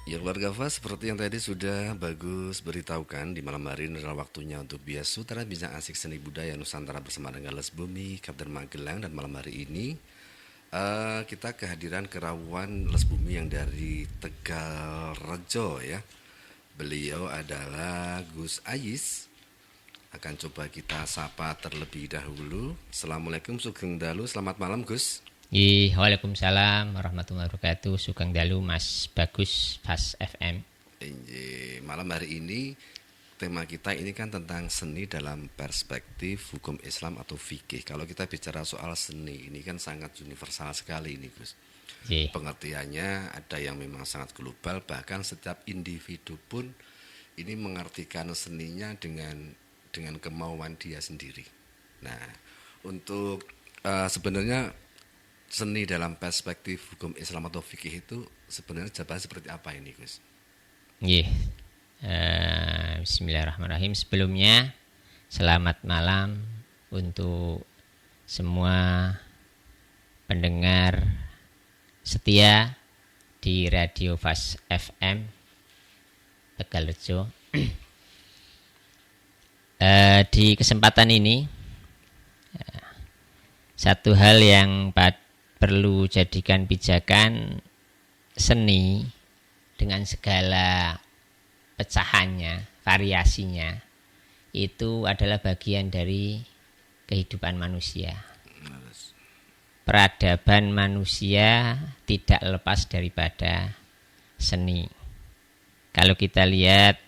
Ya keluarga Fas, seperti yang tadi sudah Bagus beritahukan, di malam hari ini adalah waktunya untuk Bias Sutera Bincang Asik Seni Budaya Nusantara bersama dengan Les Bumi, Kapten Magelang. Dan malam hari ini kita kehadiran kerawan Les Bumi yang dari Tegalrejo ya. Beliau adalah Gus Ayis. Akan coba kita sapa terlebih dahulu. Assalamualaikum Sugeng Dalu, selamat malam Gus. Waalaikumsalam warahmatullahi wabarakatuh. Sugeng Dalu Mas Bagus Fas FM. Malam hari ini tema kita ini kan tentang seni dalam perspektif hukum Islam atau fikih. Kalau kita bicara soal seni ini kan sangat universal sekali ini Gus. Pengertiannya ada yang memang sangat global, bahkan setiap individu pun ini mengartikan seninya dengan kemauan dia sendiri. Nah, untuk sebenarnya seni dalam perspektif hukum Islam atau fikih itu sebenarnya jawabannya seperti apa ini Gus? Bismillahirrahmanirrahim. Sebelumnya selamat malam untuk semua pendengar setia di Radio Fas FM Tegalrejo. Di kesempatan ini satu hal yang perlu jadikan pijakan, seni dengan segala pecahannya, variasinya, itu adalah bagian dari kehidupan manusia. Peradaban manusia tidak lepas daripada seni. Kalau kita lihat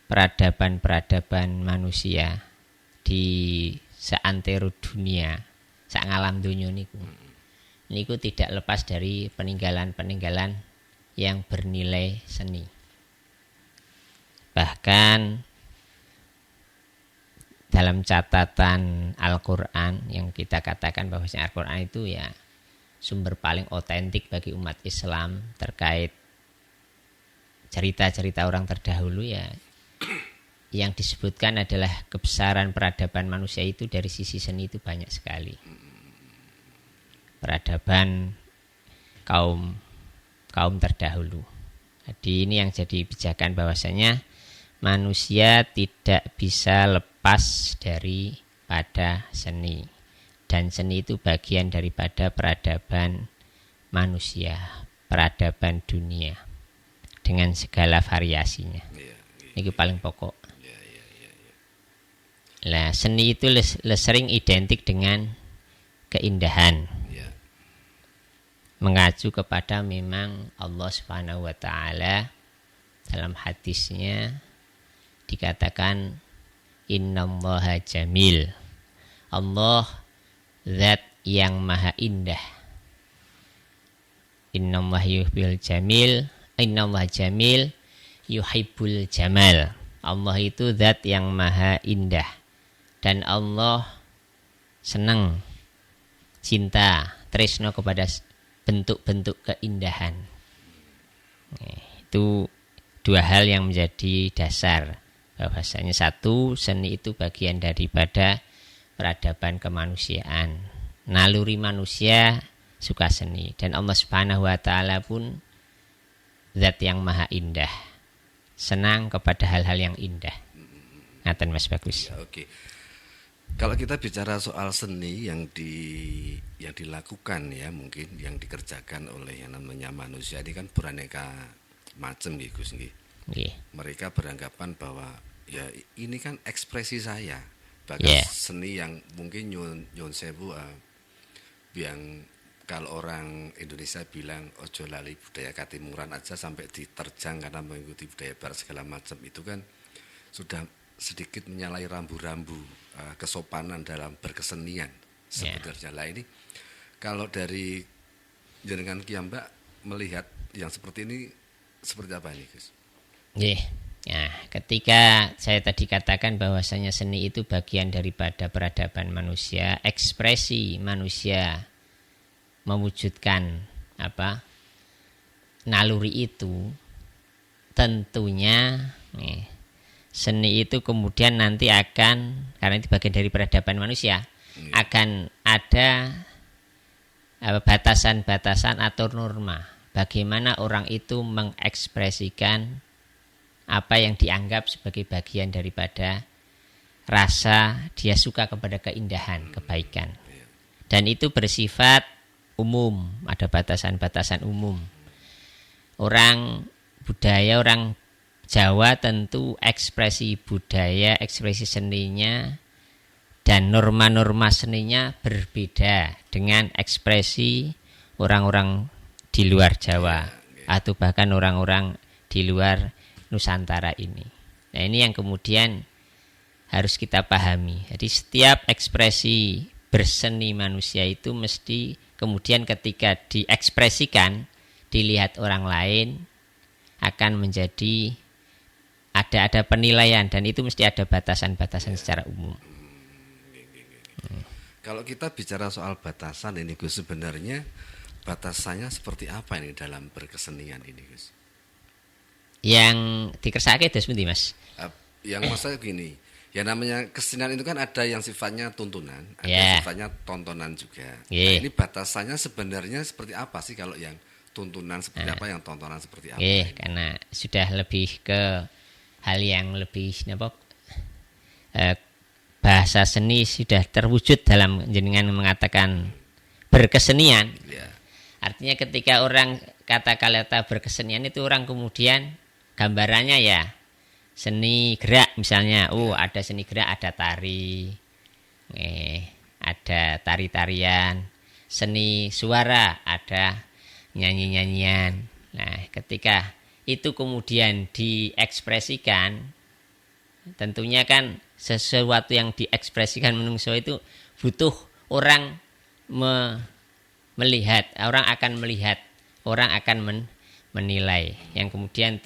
peradaban manusia di seantero dunia, sak ngalam dunia niku tidak lepas dari peninggalan-peninggalan yang bernilai seni. Bahkan dalam catatan Al-Quran yang kita katakan bahwasanya Al-Quran itu ya sumber paling otentik bagi umat Islam terkait cerita-cerita orang terdahulu, ya yang disebutkan adalah kebesaran peradaban manusia itu dari sisi seni itu banyak sekali. Peradaban kaum terdahulu. Jadi ini yang jadi pijakan bahwasanya manusia tidak bisa lepas daripada seni, dan seni itu bagian daripada peradaban manusia, peradaban dunia dengan segala variasinya. Ini paling pokok. Nah, seni itu sering identik dengan keindahan, mengacu kepada memang Allah Subhanahu wa taala dalam hadisnya dikatakan innallaha jamil. Allah zat yang maha indah. Innallaha yuhibbul jamil, innallaha jamil yuhibbul jamal. Allah itu zat yang maha indah dan Allah senang, cinta, tresno kepada bentuk-bentuk keindahan. Itu dua hal yang menjadi dasar bahwasanya satu, seni itu bagian daripada peradaban kemanusiaan. Naluri manusia suka seni, dan Allah Subhanahu wa taala pun zat yang maha indah, senang kepada hal-hal yang indah. Ngaten Mas Bagus. Ya, oke. Kalau kita bicara soal seni yang dilakukan ya, mungkin yang dikerjakan oleh yang namanya manusia ini kan beraneka macam gitu Gus nggih. Mereka beranggapan bahwa ya ini kan ekspresi saya. Bahkan seni yang mungkin nyun sewu yang kalau orang Indonesia bilang ojo lali budaya katimuran aja sampai diterjang karena mengikuti budaya barat segala macam, itu kan sudah sedikit menyalahi rambu-rambu kesopanan dalam berkesenian sebenarnya. Lah ini kalau dari jenengan Kiambak melihat yang seperti ini seperti apa ini Gus? Nah, ketika saya tadi katakan bahwasanya seni itu bagian daripada peradaban manusia, ekspresi manusia mewujudkan naluri itu, tentunya seni itu kemudian nanti akan, karena itu bagian dari peradaban manusia, akan ada batasan-batasan atau norma bagaimana orang itu mengekspresikan apa yang dianggap sebagai bagian daripada rasa dia suka kepada keindahan, kebaikan. Dan itu bersifat umum, ada batasan-batasan umum. Orang budaya, orang Jawa tentu ekspresi budaya, ekspresi seninya dan norma-norma seninya berbeda dengan ekspresi orang-orang di luar Jawa atau bahkan orang-orang di luar Nusantara ini. Nah, ini yang kemudian harus kita pahami. Jadi setiap ekspresi berseni manusia itu mesti kemudian ketika diekspresikan, dilihat orang lain akan menjadi ada penilaian dan itu mesti ada batasan-batasan secara umum. Kalau kita bicara soal batasan ini Gus, sebenarnya batasannya seperti apa ini dalam berkesenian ini Gus? Yang dikersake itu seperti Mas. Yang maksudnya gini, ya namanya kesenian itu kan ada yang sifatnya tuntunan, ada yang sifatnya tontonan juga. Nah, ini batasannya sebenarnya seperti apa sih kalau yang tuntunan seperti apa, yang tontonan seperti apa? Karena sudah lebih ke hal yang lebih bahasa seni sudah terwujud dalam jenengan mengatakan berkesenian. Artinya ketika orang kata-kata berkesenian itu orang kemudian gambarannya ya seni gerak misalnya. Ada seni gerak, ada tari, ada tari-tarian, seni suara, ada nyanyi-nyanyian. Nah, ketika itu kemudian diekspresikan, tentunya kan sesuatu yang diekspresikan menungso itu butuh orang melihat, orang akan melihat, orang akan menilai, yang kemudian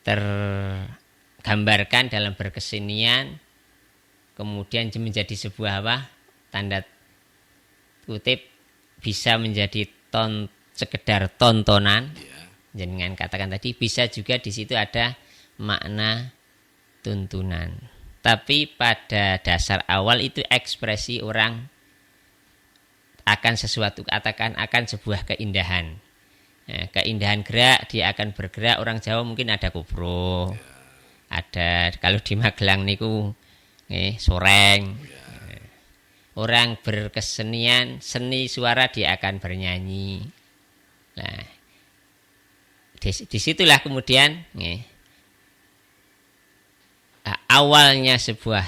tergambarkan dalam berkesenian, kemudian menjadi sebuah tanda kutip bisa menjadi sekedar tontonan. Jangan katakan tadi bisa juga di situ ada makna tuntunan. Tapi pada dasar awal itu ekspresi orang akan sesuatu, katakan akan sebuah keindahan. Keindahan gerak, dia akan bergerak. Orang Jawa mungkin ada kubro, ada kalau di Magelang niku soreng. Orang berkesenian, seni suara dia akan bernyanyi. Nah, disitulah kemudian awalnya sebuah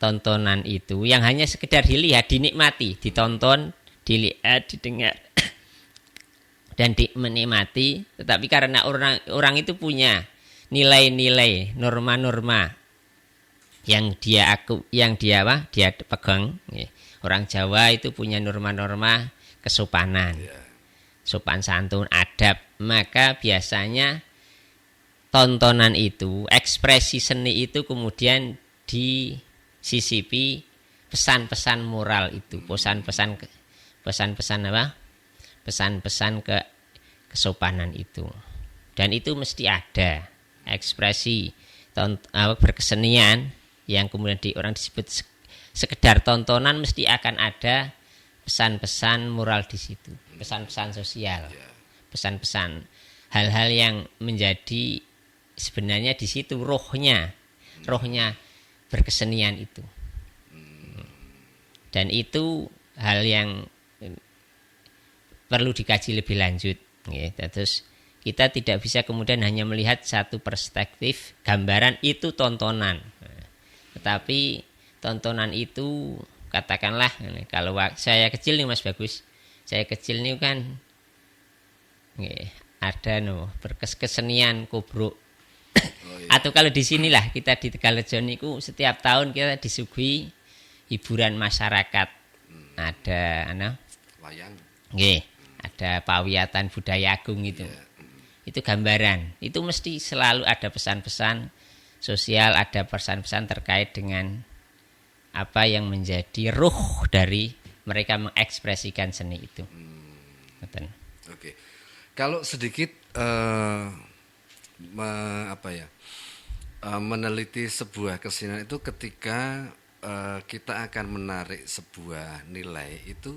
tontonan itu yang hanya sekedar dilihat, dinikmati, ditonton, dilihat, didengar dan menikmati, tetapi karena orang itu punya nilai-nilai, norma-norma yang dia pegang. Orang Jawa itu punya norma-norma kesopanan, sopan santun, adab. Maka biasanya tontonan itu, ekspresi seni itu kemudian disisipi pesan-pesan moral itu, pesan-pesan kesopanan itu. Dan itu mesti ada ekspresi berkesenian yang kemudian orang disebut sekedar tontonan, mesti akan ada pesan-pesan moral di situ, pesan-pesan sosial, pesan-pesan hal-hal yang menjadi sebenarnya di situ rohnya berkesenian itu. Dan itu hal yang perlu dikaji lebih lanjut. Terus kita tidak bisa kemudian hanya melihat satu perspektif gambaran itu tontonan. Tetapi tontonan itu katakanlah kalau saya kecil nih Mas Bagus, saya kecil nih kan ada berkesenian kubruk. Atau kalau di sinilah kita di Tegalrejo niku setiap tahun kita disuguhi hiburan masyarakat. Ada wayang. Ada pawiatan budaya agung itu. Itu gambaran. Itu mesti selalu ada pesan-pesan sosial, ada pesan-pesan terkait dengan apa yang menjadi ruh dari mereka mengekspresikan seni itu. Oke. Kalau sedikit meneliti sebuah kesenian itu ketika kita akan menarik sebuah nilai itu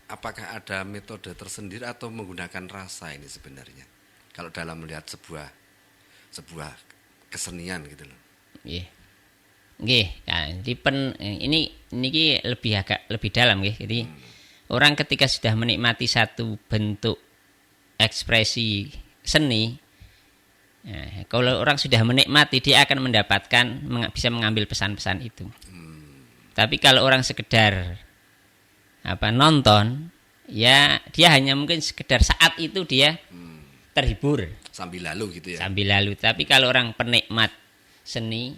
apakah ada metode tersendiri atau menggunakan rasa ini sebenarnya? Kalau dalam melihat sebuah kesenian gitu loh. Nggih. Nggih, nah, ini lebih agak lebih dalam nggih. Jadi orang ketika sudah menikmati satu bentuk ekspresi seni, kalau orang sudah menikmati dia akan mendapatkan bisa mengambil pesan-pesan itu. Tapi kalau orang sekedar nonton, ya dia hanya mungkin sekedar saat itu dia terhibur Sambil lalu gitu ya. sambil lalu. Tapi kalau orang penikmat seni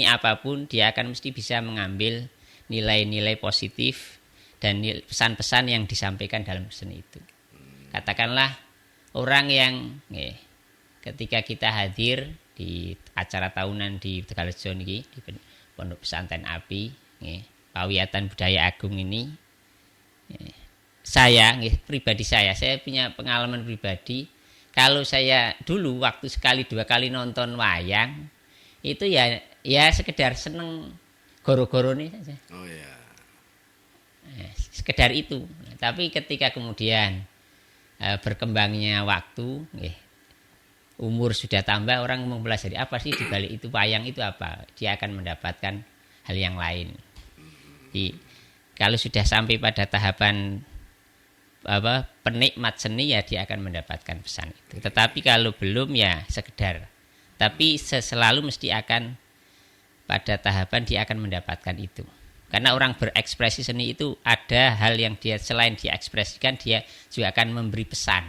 apapun, dia akan mesti bisa mengambil nilai-nilai positif dan pesan-pesan yang disampaikan dalam seni itu. Katakanlah orang yang ketika kita hadir di acara tahunan di Tegalrejo niki di Pondok Pesantren Api, Pawiatan Budaya Agung ini, saya pribadi saya punya pengalaman pribadi. Kalau saya dulu waktu sekali dua kali nonton wayang itu ya sekedar seneng goro-goro nih saja. Oh ya. Sekedar itu. Tapi ketika kemudian berkembangnya waktu, umur sudah tambah, orang mempelajari apa sih di balik itu wayang itu apa, dia akan mendapatkan hal yang lain. Jadi, kalau sudah sampai pada tahapan penikmat seni, ya dia akan mendapatkan pesan itu. Tetapi kalau belum, ya sekedar. Tapi selalu mesti akan pada tahapan dia akan mendapatkan itu. Karena orang berekspresi seni itu ada hal yang dia selain dia ekspresikan, dia juga akan memberi pesan.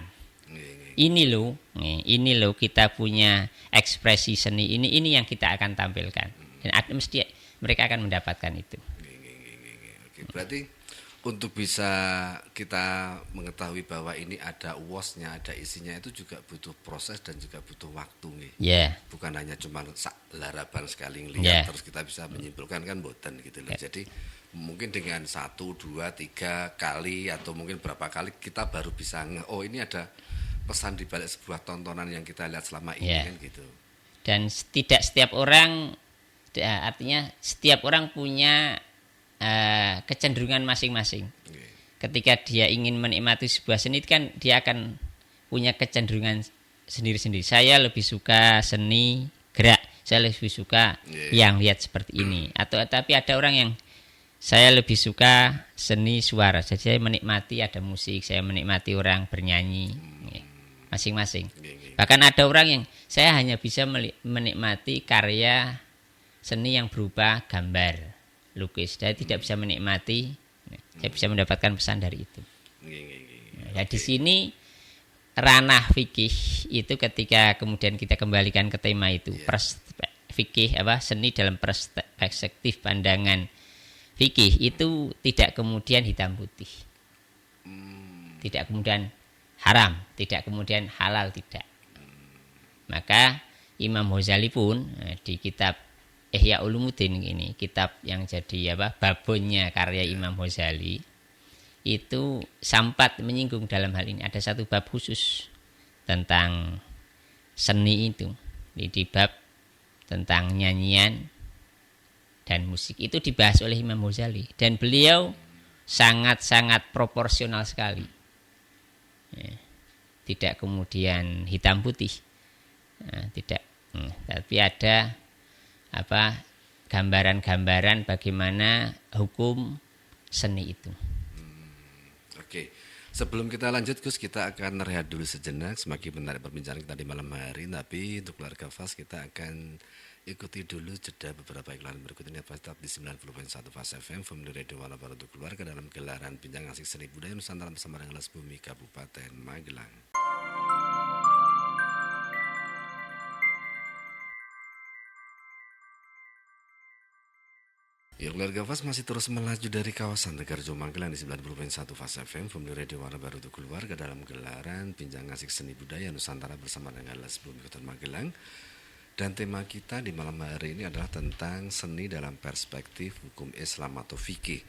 Ini loh kita punya ekspresi seni ini yang kita akan tampilkan. Dan mesti mereka akan mendapatkan itu. Oke, berarti untuk bisa kita mengetahui bahwa ini ada uosnya, ada isinya, itu juga butuh proses dan juga butuh waktu nih. Yeah. Bukan hanya cuma laraban sekali ngelihat terus kita bisa menyimpulkan, kan boten gitu loh. Yeah. Jadi mungkin dengan 1, 2, 3 kali atau mungkin berapa kali kita baru bisa oh ini ada pesan di balik sebuah tontonan yang kita lihat selama ini, kan gitu. Dan tidak setiap orang, artinya setiap orang punya kecenderungan masing-masing. Ketika dia ingin menikmati sebuah seni kan dia akan punya kecenderungan sendiri-sendiri. Saya lebih suka seni gerak, saya lebih suka yang lihat seperti ini. Tapi ada orang yang saya lebih suka seni suara. Jadi saya menikmati ada musik, saya menikmati orang bernyanyi, masing-masing. Bahkan ada orang yang saya hanya bisa menikmati karya seni yang berupa gambar, lukis. Saya tidak bisa menikmati, saya bisa mendapatkan pesan dari itu. Nah, di sini ranah fikih itu ketika kemudian kita kembalikan ke tema itu, fikih seni dalam perspektif pandangan fikih itu tidak kemudian hitam putih, tidak kemudian haram, tidak kemudian halal, tidak. Maka Imam Ghazali pun di kitab Ihya Ulumuddin ini, kitab yang jadi babonnya karya Imam Ghazali, itu sempat menyinggung dalam hal ini. Ada satu bab khusus tentang seni itu. Di bab tentang nyanyian dan musik itu dibahas oleh Imam Ghazali, dan beliau sangat-sangat proporsional sekali. Tidak kemudian hitam putih. Tidak. Tapi ada gambaran-gambaran bagaimana hukum seni itu. Oke. Sebelum kita lanjut Gus, kita akan rehat dulu sejenak, semakin menarik perbincangan kita di malam hari. Tapi untuk keluarga Fas kita akan ikuti dulu jeda beberapa iklan berikut ini. Tetap di 90.1 Fas FM, Family Radio Wala Baru Keluarga dalam gelaran Bincang Asik Seni Budaya Nusantara bersama dengan Las Bumi Kabupaten Magelang. Ya, keluarga Fas masih terus melaju dari kawasan Tegalrejo Magelang di 90.1 Fas FM, Family Radio Warna Baru untuk Keluarga dalam gelaran Bincang Asik Seni Budaya Nusantara bersama dengan Las Bumi Kota Magelang. Dan tema kita di malam hari ini adalah tentang seni dalam perspektif hukum Islam atau fikih.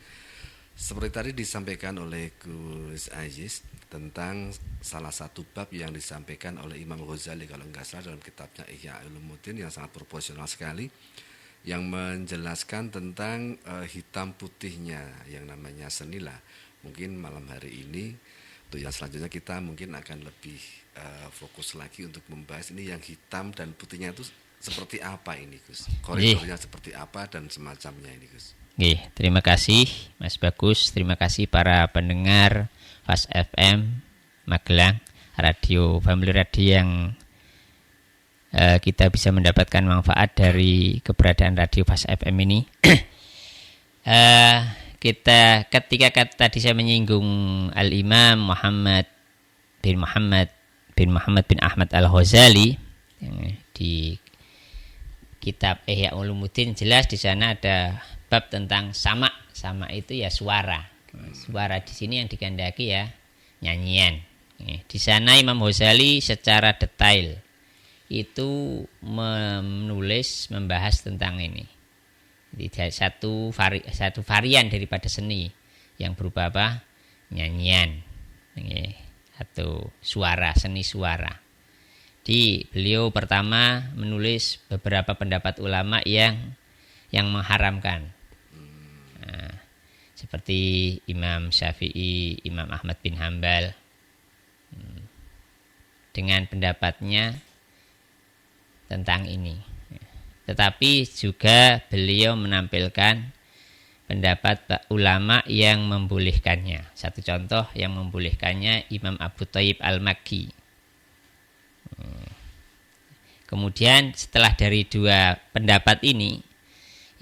Seperti tadi disampaikan oleh Gus Aziz tentang salah satu bab yang disampaikan oleh Imam Ghazali kalau nggak salah dalam kitabnya Ihya Ulumuddin yang sangat proporsional sekali, yang menjelaskan tentang hitam putihnya yang namanya seni lah. mungkin malam hari ini untuk yang selanjutnya kita mungkin akan lebih fokus lagi untuk membahas ini yang hitam dan putihnya itu seperti apa ini Gus, koridornya seperti apa dan semacamnya ini Gus. Terima kasih Mas Bagus, terima kasih para pendengar Fast FM Magelang, radio Family Radio yang kita bisa mendapatkan manfaat dari keberadaan radio Fast FM ini. Kita ketika tadi saya menyinggung Al-Imam Muhammad bin Ahmad Al-Ghazali di kitab Ihya Ulumuddin, jelas di sana ada bab tentang sama itu ya suara di sini yang dikehendaki ya nyanyian. Di sana Imam Ghazali secara detail itu membahas tentang ini. Jadi satu varian daripada seni yang berupa apa? Nyanyian atau suara, seni suara. Beliau pertama menulis beberapa pendapat ulama yang mengharamkan. Nah, seperti Imam Syafi'i, Imam Ahmad bin Hambal dengan pendapatnya tentang ini. Tetapi juga beliau menampilkan pendapat ulama yang membolehkannya. Satu contoh yang membolehkannya Imam Abu Thayyib Al-Makki. Kemudian setelah dari dua pendapat ini,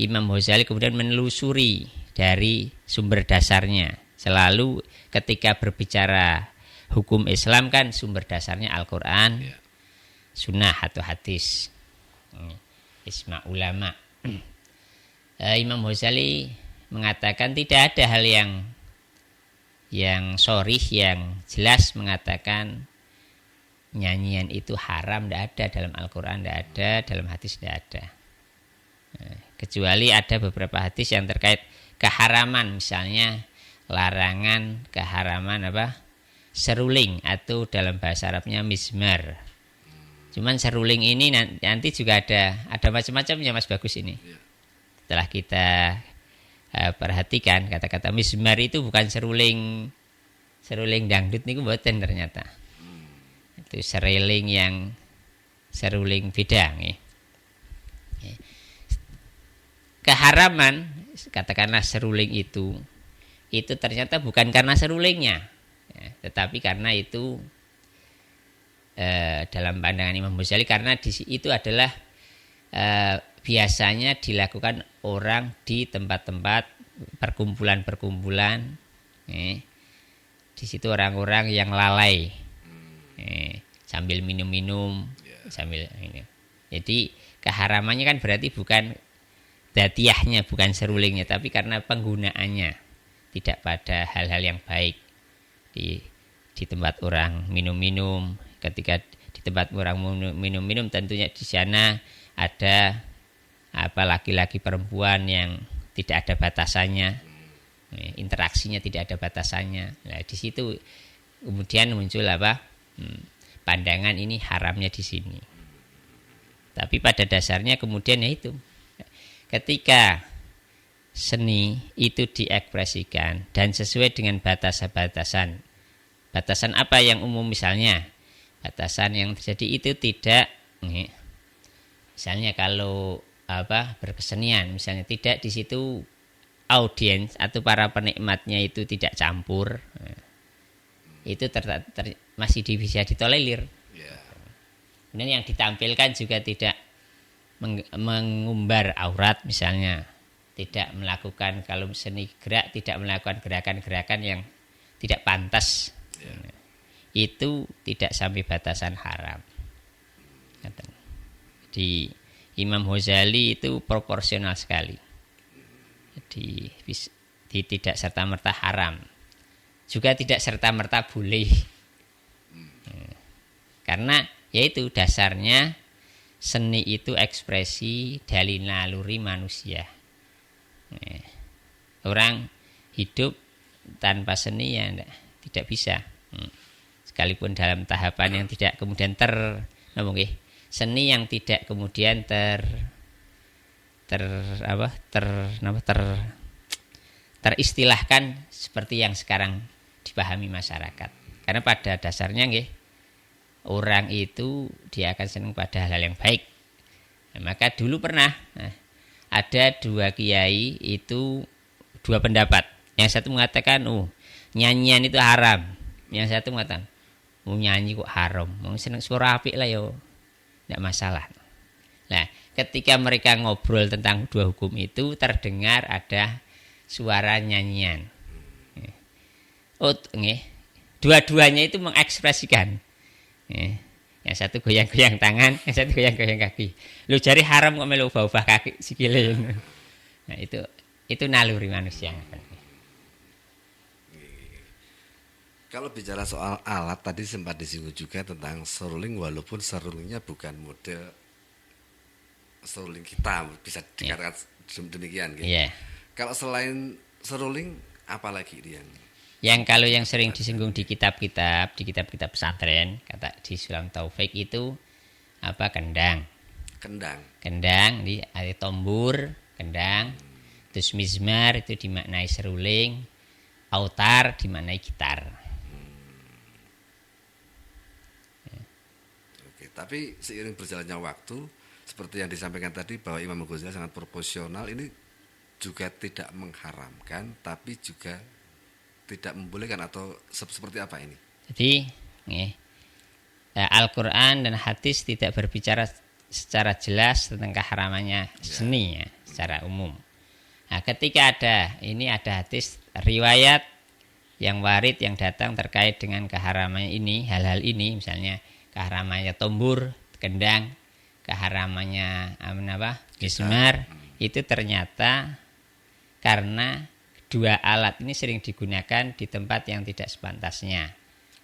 Imam Ghazali kemudian menelusuri dari sumber dasarnya. Selalu ketika berbicara hukum Islam kan sumber dasarnya Al-Quran, Sunnah atau hadis. Isma ulama. Imam Ghazali mengatakan tidak ada hal yang sharih, yang jelas mengatakan nyanyian itu haram, tidak ada dalam Al-Quran, tidak ada dalam hadis, tidak ada. Kecuali ada beberapa hadis yang terkait keharaman, misalnya larangan keharaman seruling atau dalam bahasa Arabnya mizmar. Cuman seruling ini nanti juga ada macam-macamnya Mas Bagus ini. Setelah kita perhatikan kata-kata mizmar itu bukan seruling dangdut niku mboten ternyata. Itu seruling beda nggih. Keharaman katakanlah seruling itu ternyata bukan karena serulingnya, tetapi karena itu dalam pandangan Imam Ghazali karena itu adalah biasanya dilakukan orang di tempat-tempat perkumpulan-perkumpulan. Di situ orang-orang yang lalai sambil minum-minum, sambil ini. Jadi keharamannya kan berarti bukan datiahnya, bukan serulingnya, tapi karena penggunaannya tidak pada hal-hal yang baik di tempat orang minum-minum. Ketika di tempat orang minum-minum tentunya di sana ada laki-laki perempuan yang tidak ada batasannya, interaksinya tidak ada batasannya. Nah, di situ kemudian muncul pandangan ini haramnya di sini. Tapi pada dasarnya kemudian itu ketika seni itu diekspresikan dan sesuai dengan batasan apa yang umum, misalnya batasan yang terjadi itu tidak, misalnya kalau berkesenian, misalnya tidak di situ audiens atau para penikmatnya itu tidak campur, itu masih bisa ditolerir. Kemudian yang ditampilkan juga tidak mengumbar aurat, misalnya tidak melakukan, kalau seni gerak tidak melakukan gerakan-gerakan yang tidak pantas. Itu tidak sampai batasan haram. Di Imam Ghazali itu proporsional sekali. Jadi tidak serta-merta haram, juga tidak serta-merta boleh. Karena yaitu dasarnya seni itu ekspresi dari naluri manusia. Orang hidup tanpa seni ya tidak bisa. Sekalipun dalam tahapan yang tidak kemudian seni yang tidak kemudian teristilahkan seperti yang sekarang dipahami masyarakat. Karena pada dasarnya nggih, orang itu dia akan senang pada hal-hal yang baik. Nah, maka dulu pernah ada dua kiai itu dua pendapat. Yang satu mengatakan, nyanyian itu haram. Yang satu mengatakan, nyanyi kok haram. Mau seneng suara apik lah yo, tidak masalah. Nah, ketika mereka ngobrol tentang dua hukum itu, terdengar ada suara nyanyian. Dua-duanya itu mengekspresikan. Yang satu goyang-goyang tangan, yang satu goyang-goyang kaki. Lu jari haram kok melu ubah-ubah kaki sikile. Nah, itu naluri manusia. Kalau bicara soal alat tadi sempat disinggung juga tentang seruling, walaupun serulingnya bukan model seruling kita, bisa dikatakan demikian gitu. Yeah. Kalau selain seruling apalagi dia? Yang kalau yang sering disinggung di kitab-kitab pesantren, kata di Sulam Taufik itu apa, kendang. Kendang di ada tombur, kendang. Terus mizmar itu dimaknai seruling, autar dimaknai gitar. Oke, tapi seiring berjalannya waktu, seperti yang disampaikan tadi bahwa Imam Ghazali sangat proporsional, ini juga tidak mengharamkan, tapi juga tidak membolehkan, atau seperti apa ini? Jadi Al-Quran dan hadis tidak berbicara secara jelas tentang keharamannya seni secara umum. Nah, ketika ada hadis riwayat yang warid yang datang terkait dengan keharamannya ini, hal-hal ini, misalnya keharamannya tombur, kendang, keharamannya mizmar, itu ternyata karena dua alat ini sering digunakan di tempat yang tidak sepantasnya.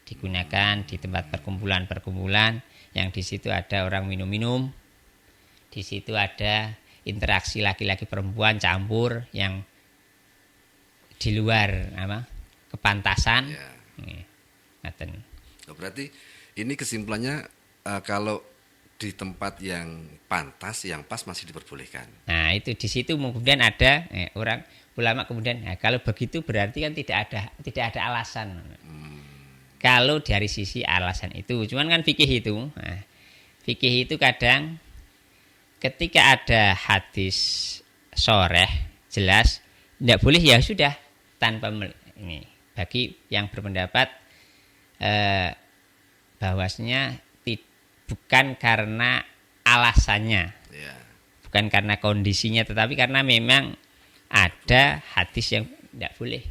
Digunakan di tempat perkumpulan-perkumpulan yang di situ ada orang minum-minum. Di situ ada interaksi laki-laki perempuan campur yang di luar kepantasan. Berarti ini kesimpulannya kalau di tempat yang pantas, yang pas masih diperbolehkan. Nah, itu di situ kemudian ada ulama kemudian, kalau begitu berarti kan tidak ada alasan. Kalau dari sisi alasan itu, cuman kan fikih itu kadang ketika ada hadis soreh jelas tidak boleh, ya sudah, tanpa ini. Bagi yang berpendapat bahwasanya bukan karena alasannya, bukan karena kondisinya, tetapi karena memang ada hadis yang tidak boleh.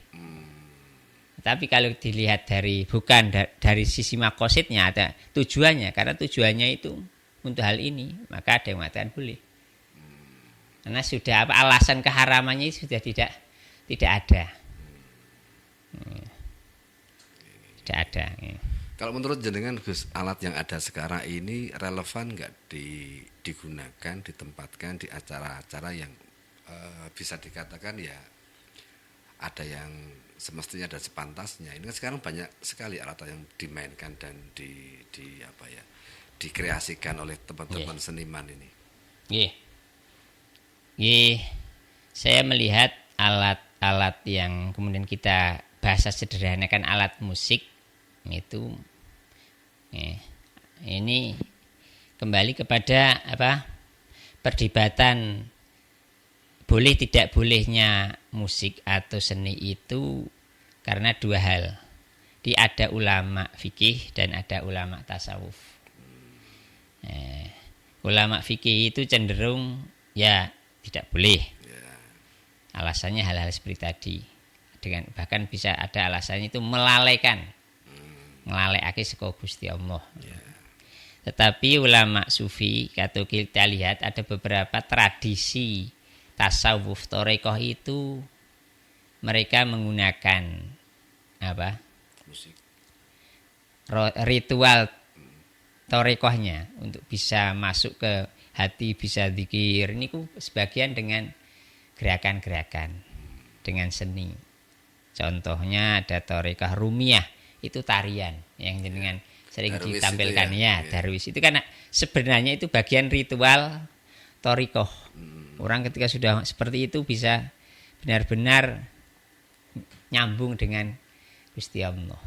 Tapi kalau dilihat bukan dari sisi makosidnya, ada tujuannya, karena tujuannya itu untuk hal ini, maka ada yang mengatakan boleh. Karena sudah alasan keharamannya sudah tidak ada. Tidak ada. Kalau menurut jenengan Gus, alat yang ada sekarang ini relevan nggak digunakan, ditempatkan di acara-acara yang bisa dikatakan ya ada yang semestinya dan sepantasnya. Ini kan sekarang banyak sekali alat yang dimainkan dan dikreasikan oleh teman-teman seniman ini. Saya melihat alat-alat yang kemudian kita bahasa sederhanakan alat musik itu, ini kembali kepada perdebatan boleh tidak bolehnya musik atau seni itu karena dua hal. Ada ulama fikih dan ada ulama tasawuf. Ulama fikih itu cenderung ya tidak boleh. Alasannya hal-hal seperti tadi. Bahkan bisa ada alasannya itu melalaikan. Ngelalekake saka Gusti Allah. Tetapi ulama sufi, kalau kita lihat ada beberapa tradisi tasawuf thariqah itu mereka menggunakan musik, ritual thariqahnya untuk bisa masuk ke hati, bisa zikir. Ini sebagian dengan gerakan-gerakan, dengan seni. Contohnya ada thariqah rumiyah, itu tarian yang dengan sering darwis ditampilkan darwis itu kan sebenarnya itu bagian ritual thariqah. Orang ketika sudah seperti itu bisa benar-benar nyambung dengan Gusti Allah.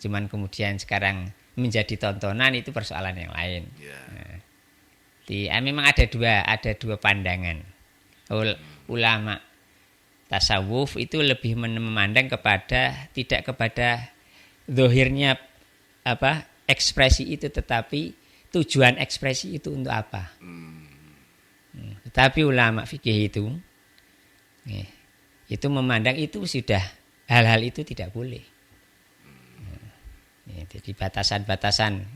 Cuman kemudian sekarang menjadi tontonan itu persoalan yang lain. Ya. Memang ada dua pandangan. Ulama tasawuf itu lebih memandang tidak kepada zahirnya ekspresi itu, tetapi tujuan ekspresi itu untuk apa. Tetapi ulama fikih itu memandang itu sudah hal-hal itu tidak boleh. Jadi batasan-batasan.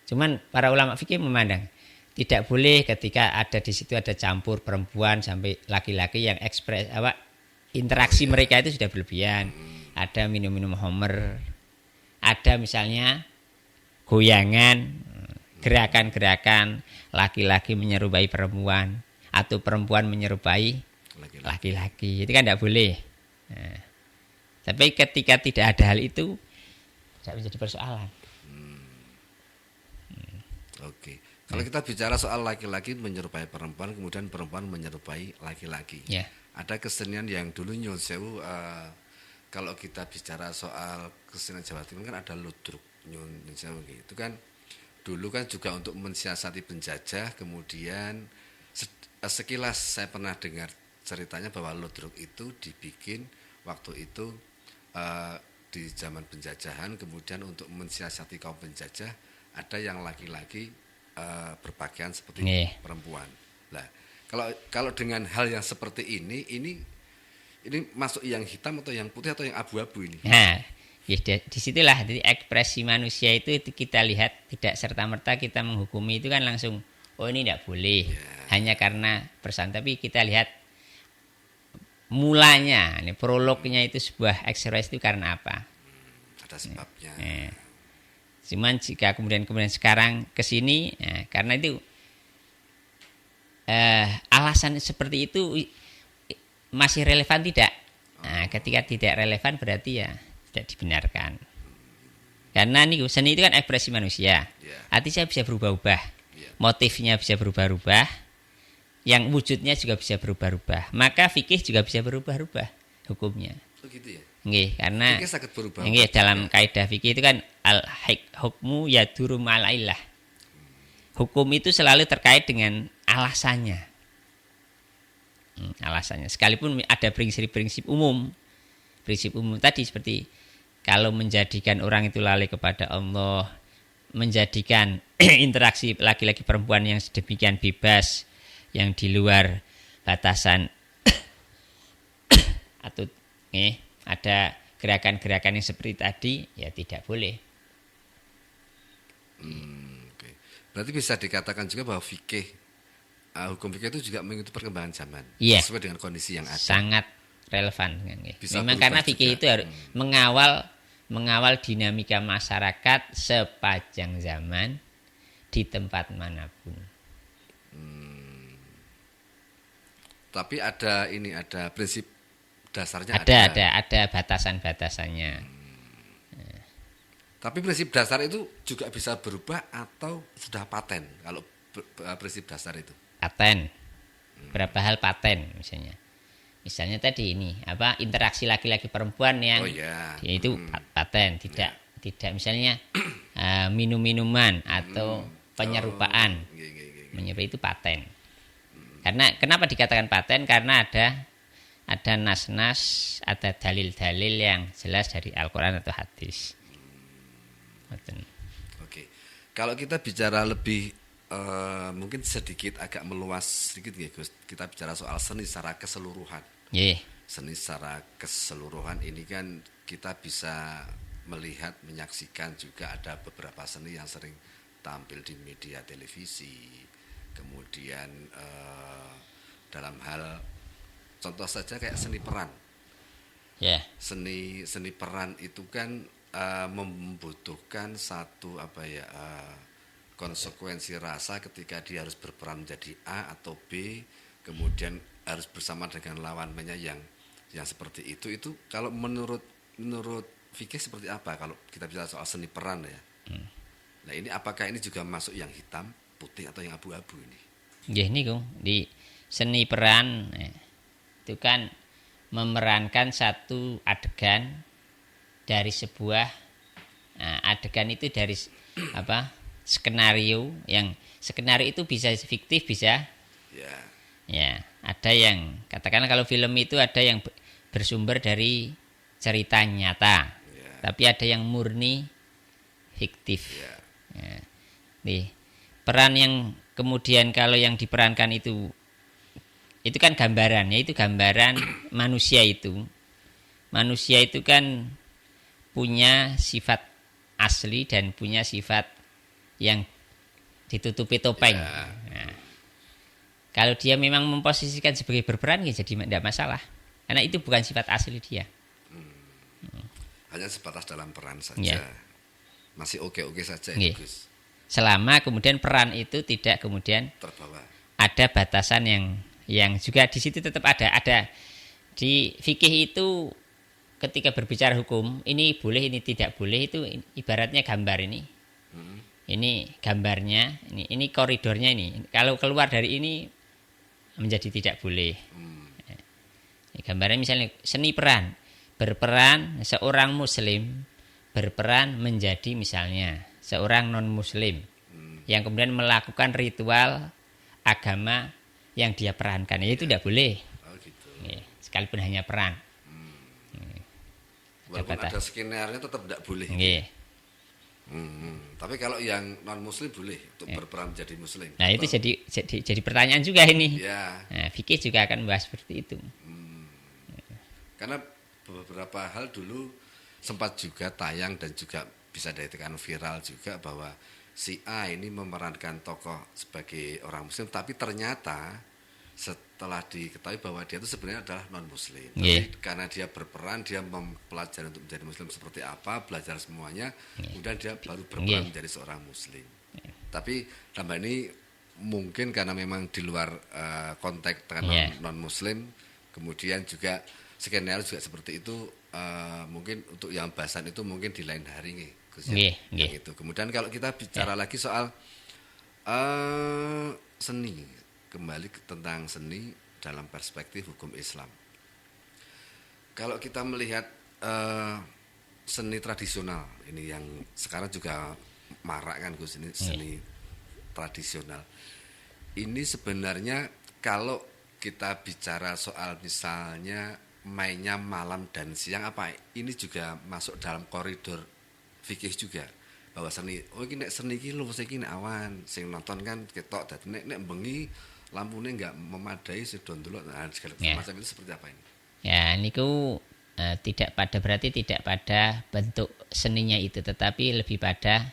Cuman para ulama fikih memandang tidak boleh ketika ada di situ ada campur perempuan sampai laki-laki yang interaksi mereka itu sudah berlebihan. Ada minum-minum homer, ada misalnya goyangan, gerakan-gerakan laki-laki menyerupai perempuan atau perempuan menyerupai laki-laki. Itu kan tidak boleh. Nah, tapi ketika tidak ada hal itu tidak menjadi persoalan. Oke. Kalau kita bicara soal laki-laki menyerupai perempuan, kemudian perempuan menyerupai laki-laki. Ada kesenian yang dulu Nyun Sewu, kalau kita bicara soal kesenian Jawa Timur kan ada ludruk Nyun Sewu gitu kan. Dulu kan juga untuk mensiasati penjajah, kemudian sekilas saya pernah dengar ceritanya bahwa ludruk itu dibikin waktu itu di zaman penjajahan, kemudian untuk mensiasati kaum penjajah ada yang laki-laki berpakaian seperti perempuan. Nah, kalau dengan hal yang seperti ini masuk yang hitam atau yang putih atau yang abu-abu ini? Nah, disitulah jadi ekspresi manusia itu kita lihat tidak serta-merta kita menghukumi itu kan langsung ini tidak boleh hanya karena persoalan, tapi kita lihat mulanya, prolognya itu sebuah ekspresi itu karena apa? Ada sebabnya. Cuman jika kemudian sekarang ke sini, karena itu alasan seperti itu masih relevan tidak? Nah, ketika tidak relevan berarti ya tidak dibenarkan. Karena nih seni itu kan ekspresi manusia. Artinya bisa berubah-ubah. Motifnya bisa berubah-ubah. Yang wujudnya juga bisa berubah-ubah. Maka fikih juga bisa berubah-ubah hukumnya. Begitu ya? Karena berubah. Dalam kaidah fikih itu kan hukmu yaduru ma'al illah. Hukum itu selalu terkait dengan alasannya. Alasannya. Sekalipun ada prinsip-prinsip umum. Prinsip umum tadi seperti kalau menjadikan orang itu lalai kepada Allah, menjadikan interaksi laki-laki perempuan yang sedemikian bebas, yang di luar batasan atau ada gerakan-gerakan yang seperti tadi, ya tidak boleh. Okay. Berarti bisa dikatakan juga bahwa hukum fikih itu juga mengikuti perkembangan zaman, sesuai dengan kondisi yang ada. Sangat relevan. Memang karena fikih itu harus mengawal dinamika masyarakat sepanjang zaman di tempat manapun. Tapi ada prinsip dasarnya ada batasan-batasannya. Tapi prinsip dasar itu juga bisa berubah atau sudah paten kalau prinsip dasar itu? Paten. Berapa hal paten misalnya. Misalnya tadi ini interaksi laki-laki perempuan yang itu paten, tidak misalnya minum-minuman atau penyerupaan. Menyerupai itu paten. Karena kenapa dikatakan paten? Karena ada nas-nas, ada dalil-dalil yang jelas dari Al-Quran atau hadis. Oke. Kalau kita bicara lebih mungkin sedikit agak meluas sedikit ya Gus. Kita bicara soal seni secara keseluruhan. Seni secara keseluruhan ini kan kita bisa melihat, menyaksikan juga ada beberapa seni yang sering tampil di media televisi. Kemudian dalam hal contoh saja kayak seni peran. Seni peran itu kan membutuhkan satu konsekuensi rasa ketika dia harus berperan menjadi A atau B, kemudian harus bersama dengan lawannya yang seperti itu kalau menurut fikih seperti apa kalau kita bicara soal seni peran ya? Nah ini apakah ini juga masuk yang hitam, putih atau yang abu-abu ini? Ini di seni peran itu kan memerankan satu adegan dari sebuah adegan itu dari skenario itu bisa fiktif bisa ya ada yang katakanlah kalau film itu ada yang bersumber dari cerita nyata tapi ada yang murni fiktif nih peran yang kemudian kalau yang diperankan itu kan gambarannya itu gambaran manusia itu kan punya sifat asli dan punya sifat yang ditutupi topeng. Nah, kalau dia memang memposisikan sebagai berperan ya jadi tidak masalah. Karena itu bukan sifat asli dia. Hanya sebatas dalam peran saja. Masih oke-oke saja ya, Gus. Selama kemudian peran itu tidak kemudian terbawa. Ada batasan yang juga di situ tetap ada di fikih itu ketika berbicara hukum ini boleh ini tidak boleh itu ibaratnya gambar ini. Ini gambarnya, ini koridornya ini. Kalau keluar dari ini menjadi tidak boleh. Gambarnya misalnya seni peran, berperan seorang muslim berperan menjadi misalnya seorang non muslim yang kemudian melakukan ritual agama yang dia perankan, itu tidak boleh. Gitu. Sekalipun hanya peran. Walaupun ada skenario tetap tidak boleh. Tapi kalau yang non muslim boleh untuk berperan menjadi muslim. Nah itu jadi pertanyaan juga ini. Nah, fikih juga akan membahas seperti itu. Karena beberapa hal dulu sempat juga tayang dan juga bisa dikatakan viral juga bahwa si A ini memerankan tokoh sebagai orang muslim, tapi ternyata setelah diketahui bahwa dia itu sebenarnya adalah non muslim. Tapi karena dia berperan, dia mempelajari untuk menjadi muslim seperti apa, belajar semuanya, kemudian dia baru berperan menjadi seorang muslim. Tapi tambah ini mungkin karena memang di luar konteks dengan non muslim, kemudian juga skenario juga seperti itu, mungkin untuk yang bahasan itu mungkin di lain hari nih, gitu. Kemudian kalau kita bicara lagi soal seni, kembali tentang seni dalam perspektif hukum Islam. Kalau kita melihat seni tradisional ini yang sekarang juga marak kan Gus, ini seni tradisional. Ini sebenarnya kalau kita bicara soal misalnya mainnya malam dan siang, apa ini juga masuk dalam koridor fikih juga bahwa seni ini seni iki lho iki awan sing nonton kan ketok dadi nek bengi lampunya enggak memadai sedon dulu segala macam itu seperti apa ini? Ya, niku berarti tidak pada bentuk seninya itu, tetapi lebih pada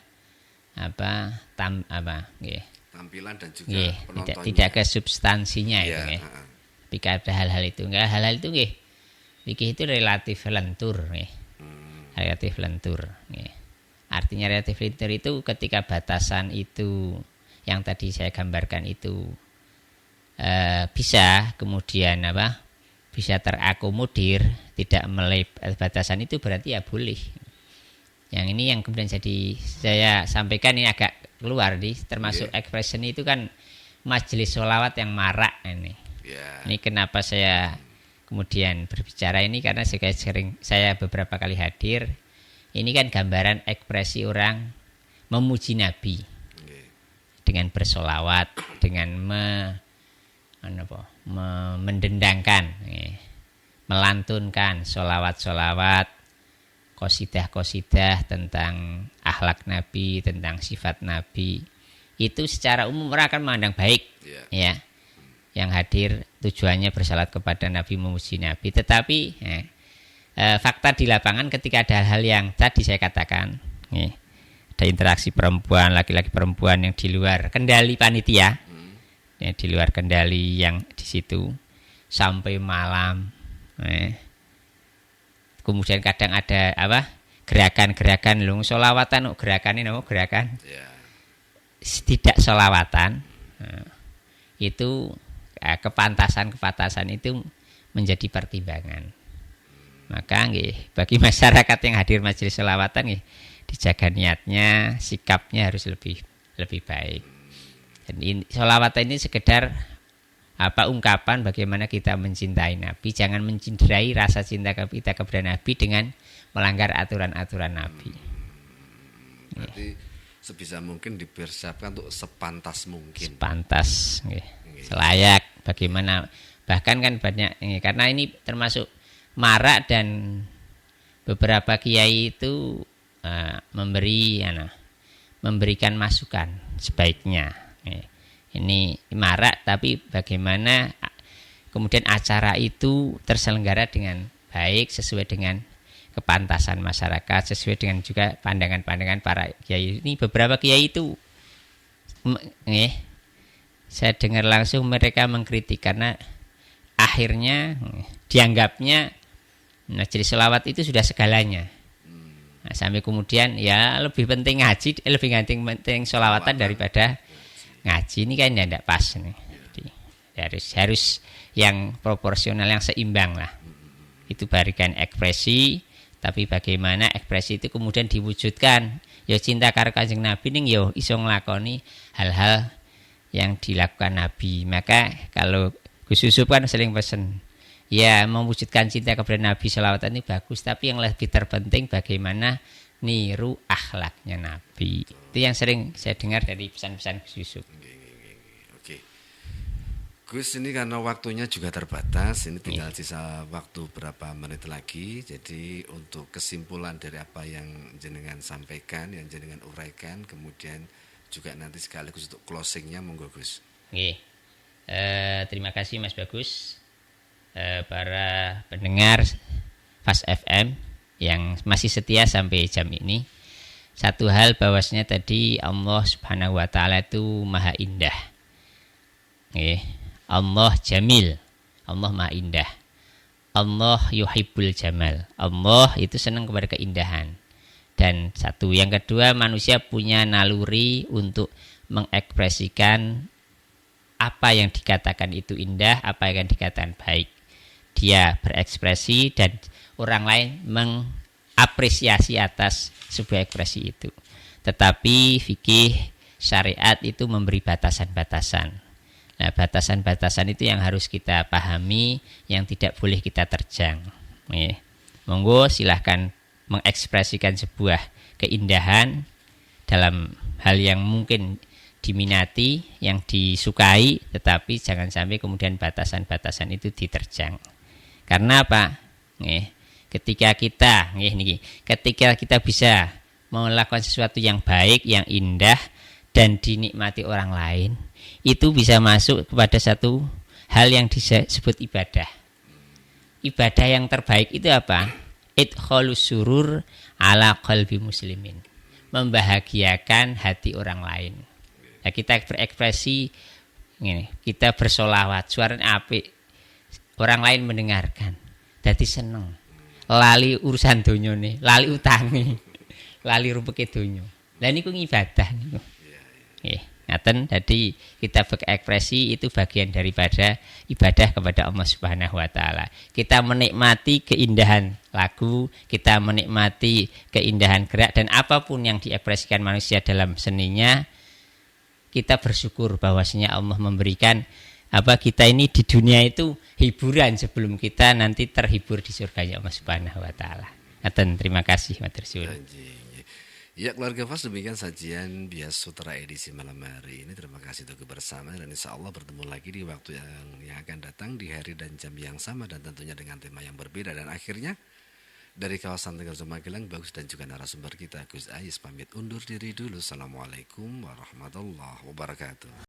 tampilan dan juga penontonnya. Tidak ke substansinya itu nggih. Tapi ada hal-hal itu enggak, hal-hal itu nggih. Fikih itu relatif lentur nggih. Relatif lentur nggih. Artinya relatif lentur itu ketika batasan itu yang tadi saya gambarkan itu bisa kemudian bisa terakomodir, tidak melebihi batasan itu berarti ya boleh. Yang ini yang kemudian saya sampaikan ini agak keluar termasuk expression itu kan majelis sholawat yang marak ini. Ini kenapa saya kemudian berbicara ini karena saya beberapa kali hadir. Ini kan gambaran ekspresi orang memuji Nabi dengan bersolawat, dengan mendendangkan, melantunkan solawat-solawat, qasidah-qasidah tentang akhlak Nabi, tentang sifat Nabi. Itu secara umum orang akan memandang baik, ya. Yang hadir tujuannya bersalat kepada Nabi, memuji Nabi. Tetapi fakta di lapangan ketika ada hal yang tadi saya katakan, ada interaksi perempuan, laki-laki perempuan yang di luar kendali panitia, di luar kendali yang di situ sampai malam. Kemudian kadang ada gerakan-gerakan solawatan, gerakan ini gerakan tidak solawatan, itu kepantasan itu menjadi pertimbangan. Maka bagi masyarakat yang hadir majelis sholawatan dijaga niatnya, sikapnya harus lebih baik. Dan sholawatan ini sekedar apa ungkapan bagaimana kita mencintai Nabi. Jangan mencederai rasa cinta kita kepada Nabi dengan melanggar aturan-aturan Nabi. Berarti sebisa mungkin dipersiapkan untuk sepantas mungkin. Sepantas, selayak bagaimana. Bahkan kan banyak karena ini termasuk marak dan beberapa kiai itu memberikan masukan sebaiknya. Ini marak, tapi bagaimana kemudian acara itu terselenggara dengan baik sesuai dengan kepantasan masyarakat, sesuai dengan juga pandangan-pandangan para kiai. Ini beberapa kiai itu saya dengar langsung mereka mengkritik karena akhirnya dianggapnya majelis sholawat itu sudah segalanya. Nah, sampai kemudian ya lebih penting ngaji, lebih penting sholawatan daripada ngaji. Ini kan tidak pas nih. Jadi, harus yang proporsional, yang seimbang lah. Itu barikan ekspresi, tapi bagaimana ekspresi itu kemudian diwujudkan. Ya cinta karo Kanjeng Nabi ning yo iso nglakoni hal-hal yang dilakukan Nabi. Maka kalau Gus Yusuf kan sering pesen, ya mewujudkan cinta kepada Nabi selawatan ini bagus, tapi yang lebih terpenting bagaimana niru akhlaknya Nabi. Itu yang sering saya dengar dari pesan-pesan Gus Yusuf. Oke. Gus, ini karena waktunya juga terbatas, ini tinggal sisa waktu berapa menit lagi. Jadi untuk kesimpulan dari apa yang jenengan sampaikan, yang jenengan uraikan, kemudian juga nanti sekaligus untuk closingnya, monggo Gus. Terima kasih Mas Bagus. Para pendengar Fast FM yang masih setia sampai jam ini. Satu hal bahwasanya tadi Allah Subhanahu wa taala itu Maha Indah. Allah Jamil. Allah Maha Indah. Allah yuhibbul jamal. Allah itu senang kepada keindahan. Dan satu, yang kedua, manusia punya naluri untuk mengekspresikan apa yang dikatakan itu indah, apa yang dikatakan baik. Dia berekspresi dan orang lain mengapresiasi atas sebuah ekspresi itu. Tetapi fikih syariat itu memberi batasan-batasan. Nah, batasan-batasan itu yang harus kita pahami, yang tidak boleh kita terjang. Monggo silahkan mengekspresikan sebuah keindahan dalam hal yang mungkin diminati, yang disukai, tetapi jangan sampai kemudian batasan-batasan itu diterjang. Karena apa? Ketika kita bisa melakukan sesuatu yang baik, yang indah dan dinikmati orang lain, itu bisa masuk kepada satu hal yang disebut ibadah. Ibadah yang terbaik itu apa? Idkhalus surur ala qalbi muslimin. Membahagiakan hati orang lain. Nah, kita berekspresi kita bersolawat, suaranya apik, orang lain mendengarkan, dadi seneng, lali urusan donya nih, lali utangi, lali rupeke donya. Lah niku ibadah niku. Ngaten, jadi kita berekspresi itu bagian daripada ibadah kepada Allah Subhanahu wa taala. Kita menikmati keindahan lagu, kita menikmati keindahan gerak dan apapun yang diekspresikan manusia dalam seninya, kita bersyukur bahwasanya Allah memberikan kita ini di dunia itu hiburan sebelum kita nanti terhibur di surganya Allah Subhanahu wa taala. Ngaten, terima kasih matur suwun. Ya, keluarga Fast, demikian sajian Bias Sutra edisi malam hari ini. Terima kasih untuk kebersamaan dan insya Allah bertemu lagi di waktu yang akan datang di hari dan jam yang sama dan tentunya dengan tema yang berbeda. Dan akhirnya dari kawasan Tegal Magelang, Bagus dan juga narasumber kita Gus Ais pamit undur diri dulu. Assalamualaikum warahmatullahi wabarakatuh.